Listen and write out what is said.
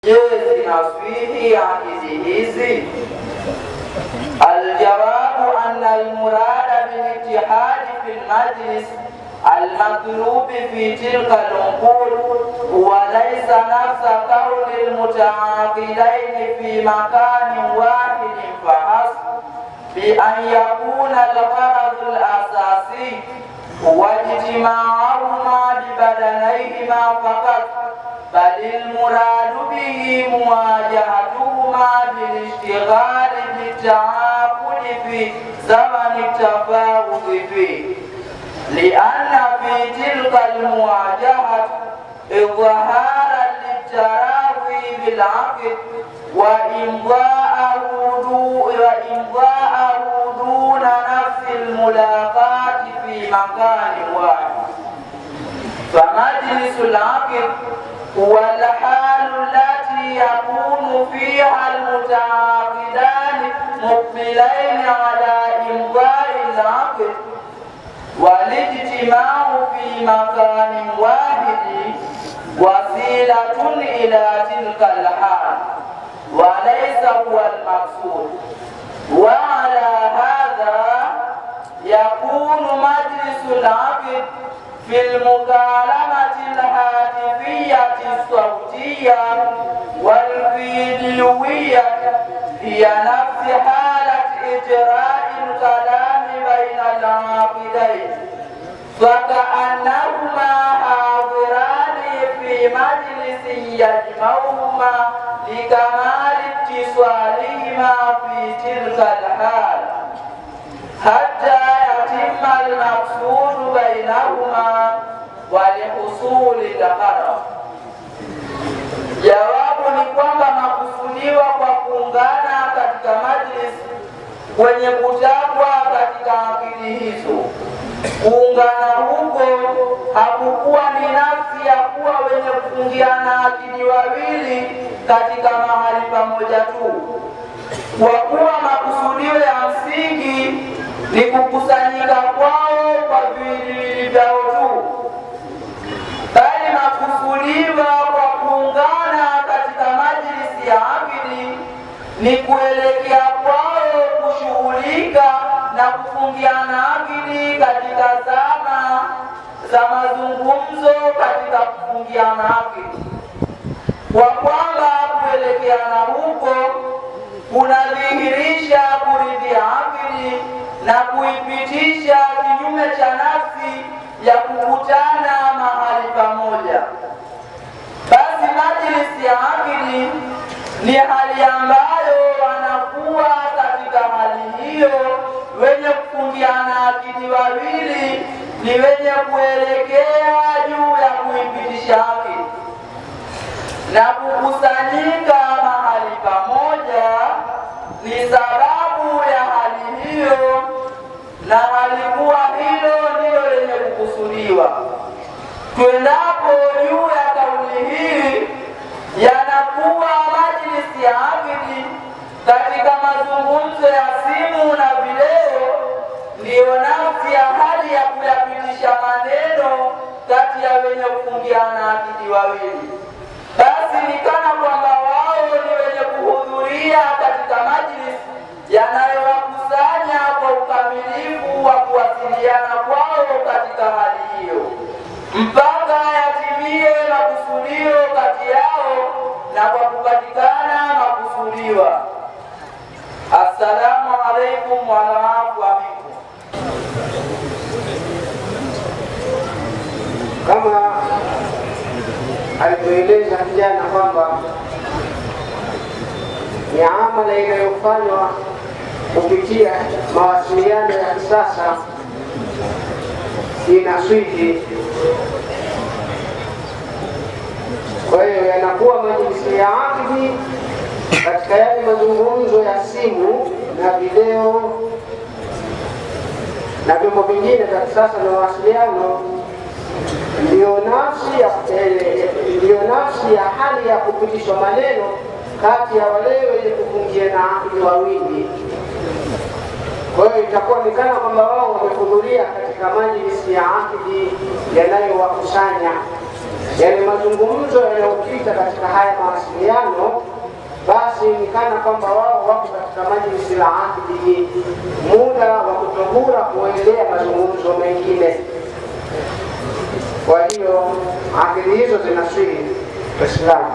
Je, zinaswihi akidi hizi? Aljawabu anna almurada bilitihadi fi lmajlis almatlubi fi tilka al-uqud wa laysa nafsa qawli almutaaqidaini fi makanin wahidin fahasb bi an yakuna algharadu al-asasi wajtima'uhuma bibadanayhima faqat بل المراد به مواجهتهما بالاشتغال بالتعاقد في زمن التفاوض فيه، لأن في تلك المواجهة إظهارا للتراضي بالعقد وإمضاءه دون نفس الملاقاة في مكان واحد. فمجلس العقد هو الحال التي يكون فيها المتعاقدان مقبلين على إمضاء العقد، والاجتماع في مكان واحد وسيلة إلى تلك الحال وليس هو المقصود. وعلى هذا يكون مجلس العقد في المكالمة الهاتفية الصوتية والفيديوية هي نفس حالة إجراء الكلام بين العاقدين، فكأنهما حاضران في مجلس يجمعهما لكمال اتصالهما في تلك الحال حتى يتم المقصود بينهما ولحصول الغرض. Jawabu ni kwamba makusudiwa kwa kuungana katika majlis kwenye kutajwa katika akidi hizo, kuungana huko hakukuwa ni nafsi ya kuwa wenye kufungiana akidi wawili katika mahali pamoja tu, kwa kuwa makusudio ya msingi ni kukusanyika kwao kwa viwiliwili vyao tu, bali makusudiwa kwa kuungana katika majlisi ya akidi ni kuelekea kwao kushughulika na kufungiana akidi katika zama za mazungumzo katika kufungiana akidi, kwa kwamba kuelekeana huko kunadhihirisha kuridhia akidi na kuipitisha kinyume cha nafsi ya kukutana mahali pamoja. Basi majlisi ya akidi ni hali ambayo wanakuwa katika hali hiyo wenye kufungiana akidi wawili ni wenye kuelekea juu ya kuipitisha akidi na kukusanyika mahali pamoja ni sababu ya hali hiyo, na halikuwa hilo ndilo lenye kukusudiwa. Tuendapo juu ya kauli hii, yanakuwa majlisi ya akidi katika mazungumzo ya simu na video ndiyo nafsi ya hali ya kuyapitisha maneno kati ya wenye kufungiana akidi wawili. Basi ni kana kwamba wao ni wenye kuhudhuria katika majlis yanayowakusanya kwa ukamilifu wa kuwasiliana kwao katika hali hiyo, mpaka yatimie makusudio kati yao na kwa kupatikana makusudiwa. Assalamu alaikum wa rahmatullahi. Kama alivyoeleza kijana kwamba ni amala inayofanywa kupitia mawasiliano ya kisasa inaswihi. Kwa hiyo yanakuwa majlisi ya akidi katika yale mazungumzo ya simu na video na vyombo vingine vya kisasa na mawasiliano ndiyo nafsi ya hali ya kupitishwa maneno kati ya wale wenye kufungiana akidi wawili. Kwa hiyo itakuwa ni kana kwamba wao wamehudhuria katika majlisi ya akidi yanayowakusanya, yale mazungumzo yanayopita katika haya mawasiliano basi ni kana kwamba wao wako katika majlisi la akdi, muda wa kutobura kuendelea mazungumzo mengine. Kwa hiyo akidi hizo zinaswihi Waislamu.